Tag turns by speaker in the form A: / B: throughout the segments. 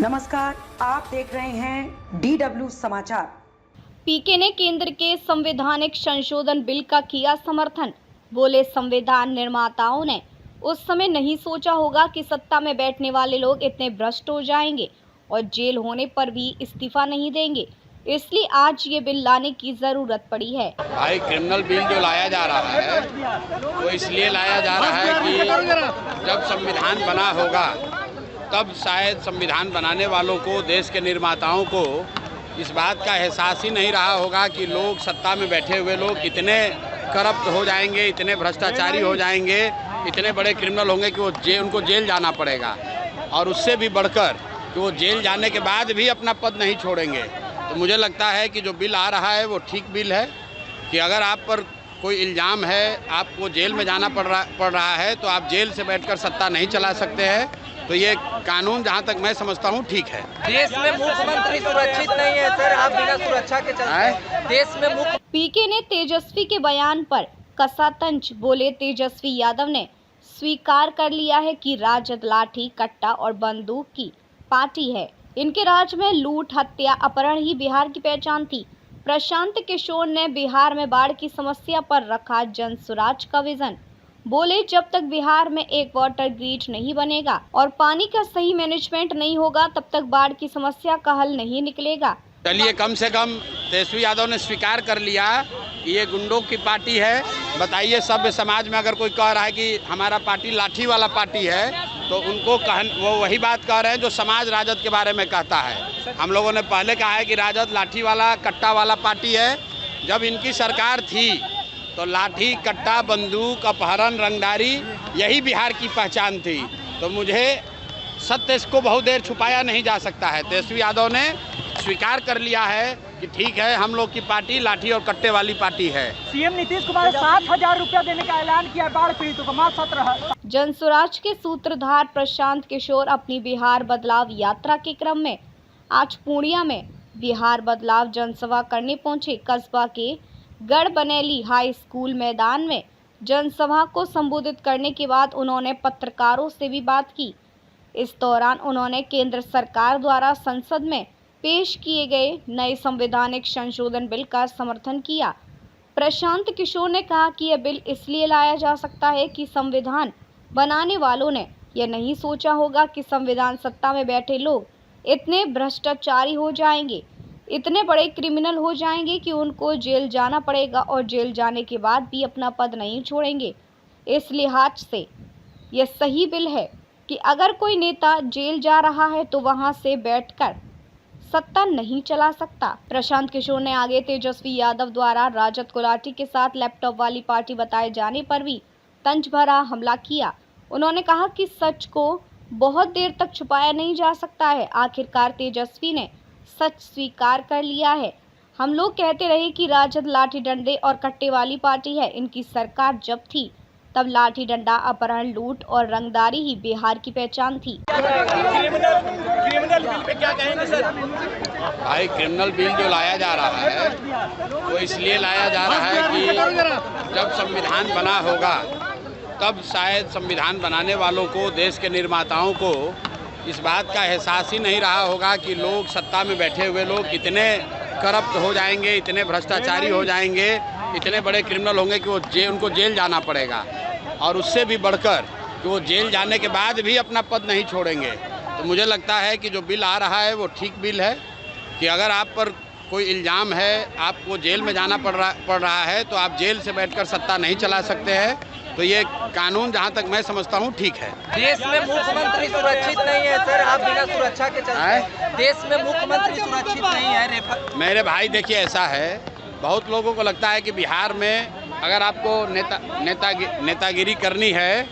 A: नमस्कार, आप देख रहे हैं DW समाचार।
B: पीके ने केंद्र के संवैधानिक संशोधन बिल का किया समर्थन। बोले, संविधान निर्माताओं ने उस समय नहीं सोचा होगा कि सत्ता में बैठने वाले लोग इतने भ्रष्ट हो जाएंगे और जेल होने पर भी इस्तीफा नहीं देंगे, इसलिए आज ये बिल लाने की जरूरत पड़ी है।
C: भाई, क्रिमिनल बिल जो लाया जा रहा है वो इसलिए लाया जा रहा है कि जब संविधान बना होगा तब शायद संविधान बनाने वालों को, देश के निर्माताओं को इस बात का एहसास ही नहीं रहा होगा कि लोग, सत्ता में बैठे हुए लोग इतने करप्ट हो जाएंगे, इतने भ्रष्टाचारी हो जाएंगे, इतने बड़े क्रिमिनल होंगे कि उनको जेल जाना पड़ेगा, और उससे भी बढ़कर कि वो जेल जाने के बाद भी अपना पद नहीं छोड़ेंगे। तो मुझे लगता है कि जो बिल आ रहा है वो ठीक बिल है कि अगर आप पर कोई इल्ज़ाम है, आपको जेल में जाना पड़ रहा है, तो आप जेल से बैठकर सत्ता नहीं चला सकते हैं। तो ये कानून, जहाँ तक मैं समझता हूँ, ठीक है।
D: देश में मुख्यमंत्री सुरक्षित नहीं है सर, आप बिना सुरक्षा के चलते देश में मुख्य।
B: पीके ने तेजस्वी के बयान पर कसा तंज। बोले, तेजस्वी यादव ने स्वीकार कर लिया है कि राजद लाठी, कट्टा और बंदूक की पार्टी है। इनके राज में लूट, हत्या, अपहरण ही बिहार की पहचान थी। प्रशांत किशोर ने बिहार में बाढ़ की समस्या पर रखा जन स्वराज का विजन। बोले, जब तक बिहार में एक वाटर ग्रिड नहीं बनेगा और पानी का सही मैनेजमेंट नहीं होगा, तब तक बाढ़ की समस्या का हल नहीं निकलेगा।
C: चलिए, कम से कम तेजस्वी यादव ने स्वीकार कर लिया कि ये गुंडों की पार्टी है। बताइए, सभ्य समाज में अगर कोई कह रहा है कि हमारा पार्टी लाठी वाला पार्टी है, तो उनको वो वही बात कह रहे हैं जो समाज राजद के बारे में कहता है। हम लोगों ने पहले कहा है कि राजद लाठी वाला, कट्टा वाला पार्टी है। जब इनकी सरकार थी तो लाठी, कट्टा, बंदूक, अपहरण, रंगदारी यही बिहार की पहचान थी। तो मुझे सत्य को बहुत देर छुपाया नहीं जा सकता है। तेजस्वी यादव ने स्वीकार कर लिया है कि ठीक है, हम लोग की पार्टी लाठी और कट्टे वाली पार्टी है।
D: सीएम नीतीश कुमार 7,000 रुपया देने का ऐलान किया बाढ़ पीड़ितों को। मार्च 17
B: जन स्वराज के सूत्रधार प्रशांत किशोर अपनी बिहार बदलाव यात्रा के क्रम में आज पूर्णिया में बिहार बदलाव जनसभा करने पहुंचे। कस्बा के गढ़बनैली हाई स्कूल मैदान में जनसभा को संबोधित करने के बाद उन्होंने पत्रकारों से भी बात की। इस दौरान उन्होंने केंद्र सरकार द्वारा संसद में पेश किए गए नए संवैधानिक संशोधन बिल का समर्थन किया। प्रशांत किशोर ने कहा कि यह बिल इसलिए लाया जा सकता है कि संविधान बनाने वालों ने यह नहीं सोचा होगा कि संविधान सत्ता में बैठे लोग इतने भ्रष्टाचारी हो जाएंगे, इतने बड़े क्रिमिनल हो जाएंगे कि उनको जेल जाना पड़ेगा और जेल जाने के बाद भी अपना पद नहीं छोड़ेंगे। इस लिहाज से यह सही बिल है कि अगर कोई नेता जेल जा रहा है तो वहां से बैठकर सत्ता नहीं चला सकता। प्रशांत किशोर ने आगे तेजस्वी यादव द्वारा राजद को लाठी के साथ लैपटॉप वाली पार्टी बताए जाने पर भी तंज भरा हमला किया। उन्होंने कहा कि सच को बहुत देर तक छुपाया नहीं जा सकता है। आखिरकार तेजस्वी ने सच स्वीकार कर लिया है। हम लोग कहते रहे कि राजद लाठी डंडे और कट्टे वाली पार्टी है। इनकी सरकार जब थी तब लाठी डंडा, अपहरण, लूट और रंगदारी ही बिहार की पहचान थी।
D: क्रिमिनल बिल पे क्या कहेंगे सर?
C: भाई, क्रिमिनल बिल जो लाया जा रहा है वो इसलिए लाया जा रहा है कि जब संविधान बना होगा तब शायद संविधान बनाने वालों को, देश के निर्माताओं को इस बात का एहसास ही नहीं रहा होगा कि लोग, सत्ता में बैठे हुए लोग इतने करप्ट हो जाएंगे, इतने भ्रष्टाचारी हो जाएंगे, इतने बड़े क्रिमिनल होंगे कि उनको जेल जाना पड़ेगा, और उससे भी बढ़कर कि वो जेल जाने के बाद भी अपना पद नहीं छोड़ेंगे। तो मुझे लगता है कि जो बिल आ रहा है वो ठीक बिल है कि अगर आप पर कोई इल्ज़ाम है, आपको जेल में जाना पड़ रहा है, तो आप जेल से बैठकर सत्ता नहीं चला सकते हैं। तो ये कानून, जहाँ तक मैं समझता हूँ, ठीक है।
D: देश में मुख्यमंत्री सुरक्षित नहीं है सर, आप बिना सुरक्षा के चलते देश में मुख्यमंत्री सुरक्षित नहीं है।
C: मेरे भाई, देखिए, ऐसा है, बहुत लोगों को लगता है कि बिहार में अगर आपको नेतागिरी करनी है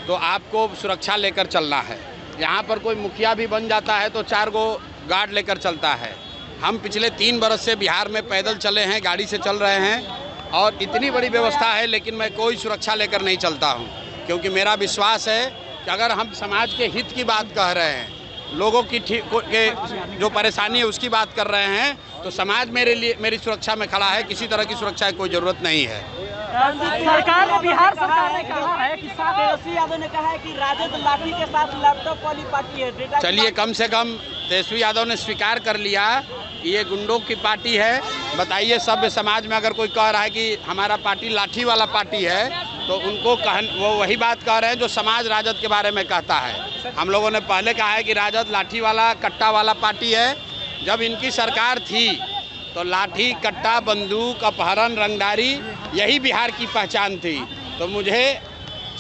C: तो आपको सुरक्षा लेकर चलना है। यहाँ पर कोई मुखिया भी बन जाता है तो 4 गो गार्ड लेकर चलता है। हम पिछले 3 बरस से बिहार में पैदल चले हैं, गाड़ी से चल रहे हैं, और इतनी बड़ी व्यवस्था है, लेकिन मैं कोई सुरक्षा लेकर नहीं चलता हूँ, क्योंकि मेरा विश्वास है कि अगर हम समाज के हित की बात कह रहे हैं, लोगों की जो परेशानी है उसकी बात कर रहे हैं, तो समाज मेरी सुरक्षा में खड़ा है। किसी तरह की सुरक्षा की कोई ज़रूरत नहीं है।
D: सरकार ने, बिहार सरकार ने कहा है कि तेजस्वी यादव ने कहा है कि राजद लाठी के साथ लैपटॉप वाली पार्टी है।
C: चलिए, कम से कम तेजस्वी यादव ने स्वीकार कर लिया कि ये गुंडों की पार्टी है। बताइए, सभ्य समाज में अगर कोई कह रहा है कि हमारा पार्टी लाठी वाला पार्टी है, तो उनको वो वही बात कह रहे हैं जो समाज राजद के बारे में कहता है। हम लोगों ने पहले कहा है कि राजद लाठी वाला कट्टा वाला पार्टी है। जब इनकी सरकार थी तो लाठी, कट्टा, बंदूक, अपहरण, रंगदारी यही बिहार की पहचान थी। तो मुझे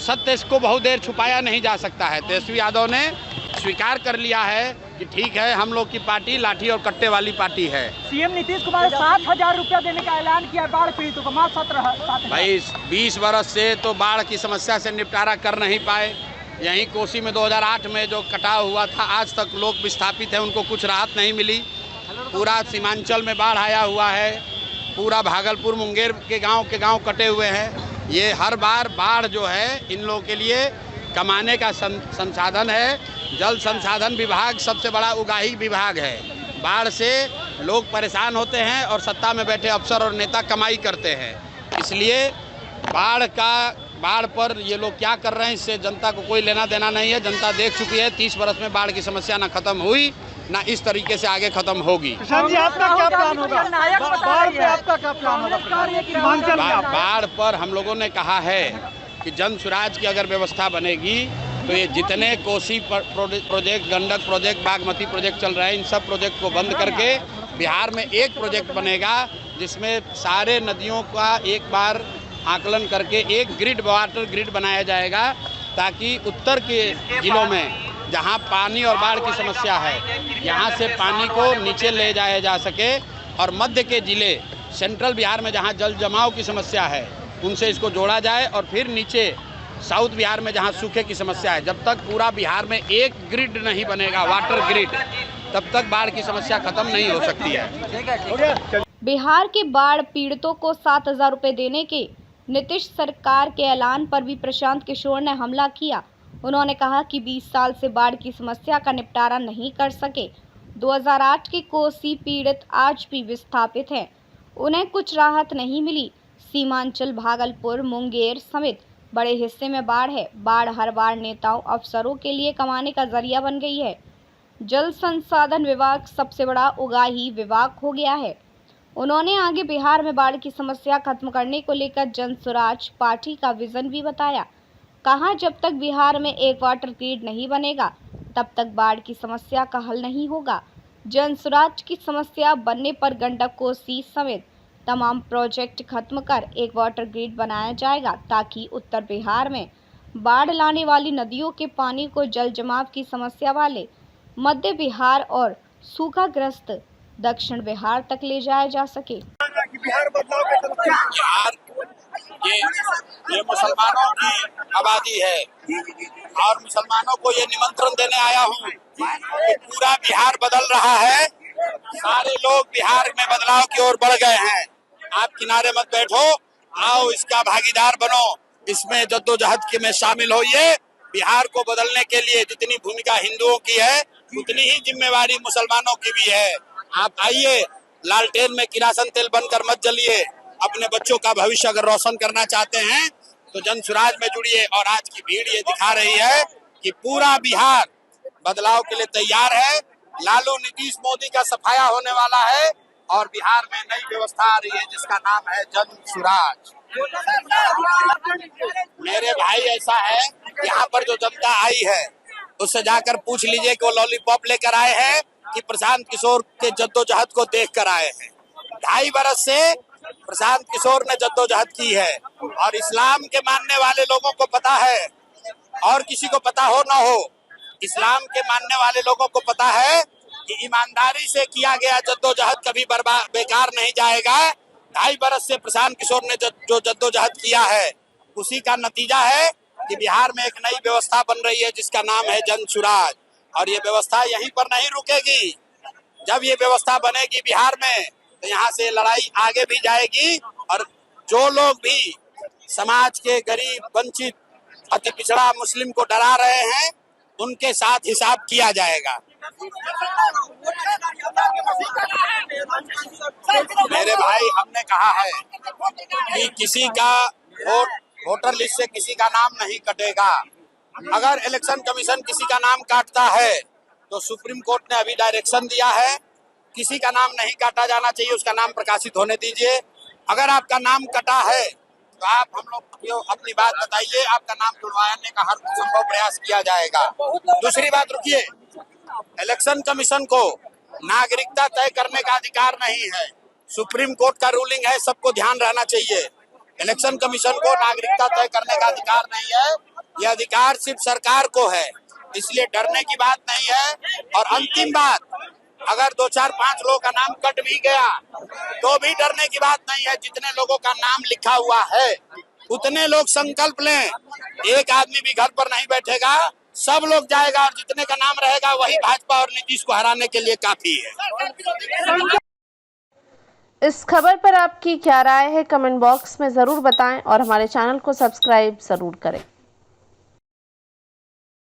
C: सत्य को बहुत देर छुपाया नहीं जा सकता है। तेजस्वी यादव ने स्वीकार कर लिया है कि ठीक है, हम लोग की पार्टी लाठी और कट्टे वाली पार्टी है।
E: सीएम नीतीश कुमार 7,000 रुपया देने का ऐलान किया बाढ़ पीड़ितों को। मात्र 7,000।
C: भाई 20 वर्ष से तो बाढ़ की समस्या से निपटारा कर नहीं पाए। यहीं कोसी में 2008 में जो कटाव हुआ था, आज तक लोग विस्थापित हैं, उनको कुछ राहत नहीं मिली। पूरा सीमांचल में बाढ़ आया हुआ है, पूरा भागलपुर, मुंगेर के गांव कटे हुए हैं। ये हर बार बाढ़ जो है इन लोगों के लिए कमाने का संसाधन है। जल संसाधन विभाग सबसे बड़ा उगाही विभाग है। बाढ़ से लोग परेशान होते हैं और सत्ता में बैठे अफसर और नेता कमाई करते हैं। इसलिए बाढ़ पर ये लोग क्या कर रहे हैं, इससे जनता को कोई लेना देना नहीं है। जनता देख चुकी है 30 वर्ष में बाढ़ की समस्या ना खत्म हुई, ना इस तरीके से आगे खत्म होगी।
E: प्रशांत जी, आपका क्या प्लान होगा? बाढ़ पे आपका क्या प्लान होगा?
C: बाढ़ पर हम लोगों ने कहा है कि जन सुराज की अगर व्यवस्था बनेगी तो ये जितने Kosi project, Gandak project, Bagmati project चल रहे हैं, इन सब प्रोजेक्ट को बंद करके बिहार में एक प्रोजेक्ट बनेगा जिसमें सारे नदियों का एक बार आकलन करके एक ग्रिड, वाटर ग्रिड बनाया जाएगा, ताकि उत्तर के जिलों में जहां पानी और बाढ़ की समस्या है, यहां से पानी को नीचे ले जाया जा सके, और मध्य के जिले, सेंट्रल बिहार में जहां जल जमाव की समस्या है, उनसे इसको जोड़ा जाए। और फिर नीचे साउथ बिहार में जहां सूखे की समस्या है, जब तक पूरा बिहार में एक ग्रिड नहीं बनेगा, वाटर ग्रिड, तब तक बाढ़ की समस्या खत्म नहीं हो सकती है।
B: बिहार के बाढ़ पीड़ितों को 7,000 रुपए देने के नीतीश सरकार के ऐलान पर भी प्रशांत किशोर ने हमला किया। उन्होंने कहा कि 20 साल से बाढ़ की समस्या का निपटारा नहीं कर सके। 2008 के कोसी पीड़ित आज भी विस्थापित हैं, उन्हें कुछ राहत नहीं मिली। सीमांचल, भागलपुर, मुंगेर समेत बड़े हिस्से में बाढ़ है। बाढ़ हर बार नेताओं, अफसरों के लिए कमाने का जरिया बन गई है। जल संसाधन विभाग सबसे बड़ा उगाही विभाग हो गया है। उन्होंने आगे बिहार में बाढ़ की समस्या खत्म करने को लेकर जन स्वराज पार्टी का विजन भी बताया। कहा, जब तक बिहार में एक वाटर ग्रिड नहीं बनेगा, तब तक बाढ़ की समस्या का हल नहीं होगा। जन स्वराज की समस्या बनने पर गंडक, कोसी समेत तमाम प्रोजेक्ट खत्म कर एक वाटर ग्रिड बनाया जाएगा, ताकि उत्तर बिहार में बाढ़ लाने वाली नदियों के पानी को जल जमाव की समस्या वाले मध्य बिहार और सूखाग्रस्त दक्षिण बिहार तक ले जाया जा सके।
C: ये मुसलमानों की आबादी है और मुसलमानों को ये निमंत्रण देने आया हूँ कि पूरा बिहार बदल रहा है। सारे लोग बिहार में बदलाव की ओर बढ़ गए हैं। आप किनारे मत बैठो, आओ इसका भागीदार बनो, इसमें जद्दोजहद के में शामिल होइए। बिहार को बदलने के लिए जितनी भूमिका हिंदुओं की है, उतनी ही जिम्मेवारी मुसलमानों की भी है। आप आइए, लालटेन में किरासन तेल बनकर मत जलिए। अपने बच्चों का भविष्य अगर रोशन करना चाहते हैं तो जन सुराज में जुड़िए। और आज की भीड़ ये दिखा रही है कि पूरा बिहार बदलाव के लिए तैयार है। लालू, नीतीश, मोदी का सफाया होने वाला है और बिहार में नई व्यवस्था आ रही है जिसका नाम है जन सुराज। मेरे भाई, ऐसा है, यहाँ पर जो जनता आई है उससे जाकर पूछ लीजिए कि वो लॉलीपॉप लेकर आए हैं कि प्रशांत किशोर के जद्दोजहद को देख कर आए हैं। 2.5 बरस से प्रशांत किशोर ने जद्दोजहद की है और इस्लाम के मानने वाले लोगों को पता है, और किसी को पता हो ना हो, इस्लाम के मानने वाले लोगों को पता है कि ईमानदारी से किया गया जद्दोजहद कभी बेकार नहीं जाएगा। 2.5 बरस से प्रशांत किशोर ने जो जद्दोजहद किया है, उसी का नतीजा है कि बिहार में एक नई व्यवस्था बन रही है जिसका नाम है जन सुराज। और ये व्यवस्था यहीं पर नहीं रुकेगी। जब ये व्यवस्था बनेगी बिहार में, तो यहाँ से लड़ाई आगे भी जाएगी और जो लोग भी समाज के गरीब, वंचित, अति पिछड़ा मुस्लिम को डरा रहे हैं, उनके साथ हिसाब किया जाएगा। मेरे भाई, हमने कहा है कि किसी का वोटर लिस्ट से किसी का नाम नहीं कटेगा। अगर इलेक्शन कमीशन किसी का नाम काटता है तो सुप्रीम कोर्ट ने अभी डायरेक्शन दिया है, किसी का नाम नहीं काटा जाना चाहिए, उसका नाम प्रकाशित होने दीजिए। अगर आपका नाम कटा है तो आप हम लोग को अपनी बात बताइए, आपका नाम जुड़वाने का हर संभव प्रयास किया जाएगा। दूसरी बात, रुकिए, इलेक्शन कमीशन को नागरिकता तय करने का अधिकार नहीं है। सुप्रीम कोर्ट का रूलिंग है, सबको ध्यान रहना चाहिए। इलेक्शन कमीशन को नागरिकता तय करने का अधिकार नहीं है, यह अधिकार सिर्फ सरकार को है, इसलिए डरने की बात नहीं है। और अंतिम बात, अगर 2, 4, 5 लोगों का नाम कट भी गया तो भी डरने की बात नहीं है। जितने लोगों का नाम लिखा हुआ है उतने लोग संकल्प लें, एक आदमी भी घर पर नहीं बैठेगा, सब लोग जाएगा और जितने का नाम रहेगा वही भाजपा और नीतीश को हराने के लिए काफी है।
F: इस खबर पर आपकी क्या राय है, कमेंट बॉक्स में ज़रूर बताएं और हमारे चैनल को सब्सक्राइब ज़रूर करें।